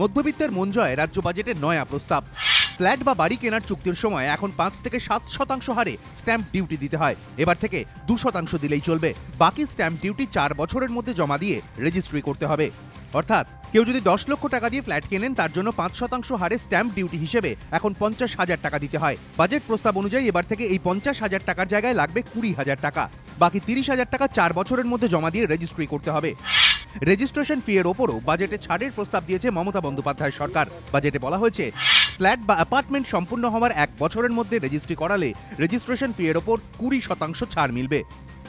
মধ্যবিত্তের মন জয় রাজ্য বাজেটের নয়া প্রস্তাব। ফ্ল্যাট বা বাড়ি কেনার চুক্তির সময় এখন 5 থেকে 7% হারে স্ট্যাম্প ডিউটি দিতে হয়। এবার থেকে 2% দিলেই চলবে। বাকি স্ট্যাম্প ডিউটি 4 বছরের মধ্যে জমা দিয়ে রেজিস্ট্রি করতে হবে। অর্থাৎ কেউ যদি 10 লক্ষ টাকা দিয়ে ফ্ল্যাট কেনেন তার জন্য 5% হারে স্ট্যাম্প ডিউটি হিসেবে এখন 50,000 টাকা দিতে হয়। বাজেট প্রস্তাব অনুযায়ী এবার থেকে এই 50,000 টাকার জায়গায় লাগবে 20,000 টাকা। বাকি 30,000 টাকা 4 বছরের মধ্যে জমা দিয়ে রেজিস্ট্রি করতে হবে। রেজিস্ট্রেশন ফি এর ওপরও বাজেটে ছাড়ের প্রস্তাব দিয়েছে মমতা বন্দ্যোপাধ্যায় সরকার। বাজেটে বলা হয়েছে, ফ্ল্যাট বা অ্যাপার্টমেন্ট সম্পূর্ণ হওয়ার 1 বছরের মধ্যে রেজিস্ট্রি করালে রেজিস্ট্রেশন ফি এর ওপর 20% ছাড় মিলবে।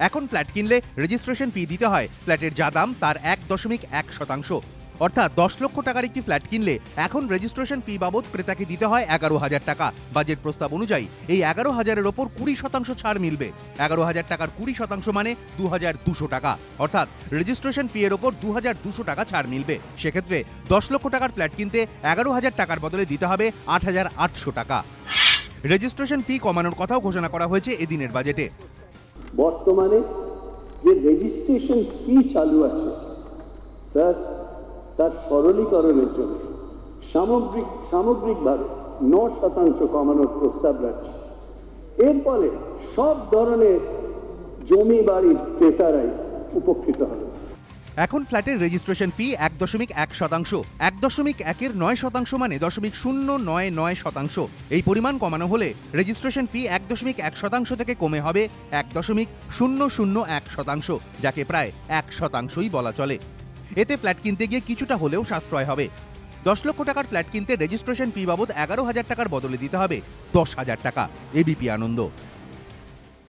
এখন ফ্ল্যাট কিনলে রেজিস্ট্রেশন ফি দিতে হয় ফ্ল্যাটের যা দাম তার 1.1%। অর্থাৎ 10 লক্ষ টাকার একটি ফ্ল্যাট কিনলে এখন রেজিস্ট্রেশন ফি বাবদ ক্রেতাকে দিতে হয় 11,000 টাকা। বাজেট প্রস্তাব অনুযায়ী এই 11,000-এর ওপর 20% ছাড় মিলবে। 11,000 টাকার 20% মানে 2,200 টাকা। অর্থাৎ রেজিস্ট্রেশন ফি এর ওপর 2,200 টাকা ছাড় মিলবে। সেক্ষেত্রে 10 লক্ষ টাকার ফ্ল্যাট কিনতে 11,000 টাকার বদলে দিতে হবে 8,800 টাকা। রেজিস্ট্রেশন ফি কমানোর কথাও ঘোষণা করা হয়েছে এদিনের বাজেটে। বর্তমানে যে রেজিস্ট্রেশন ফি চালু আছে স্যার, তার সরলীকরণের জন্য সামগ্রিকভাবে 9% কমানোর প্রস্তাব রাখছে। এর ফলে সব ধরনের জমি বাড়ির ক্রেতারাই উপকৃত হবে। এখন ফ্ল্যাটের রেজিস্ট্রেশন ফি 1.1%। 1.1-এর 9% মানে 0.099%। এই পরিমাণ কমানো হলে রেজিস্ট্রেশন ফি 1.1% থেকে কমে হবে 1.001%, যাকে প্রায় 1%ই বলা চলে। এতে ফ্ল্যাট কিনতে গিয়ে কিছুটা হলেও সাশ্রয় হবে। 10 লক্ষ টাকার ফ্ল্যাট কিনতে রেজিস্ট্রেশন ফি বাবদ 11,000 টাকার বদলে দিতে হবে 10,000 টাকা। এবিপি আনন্দ।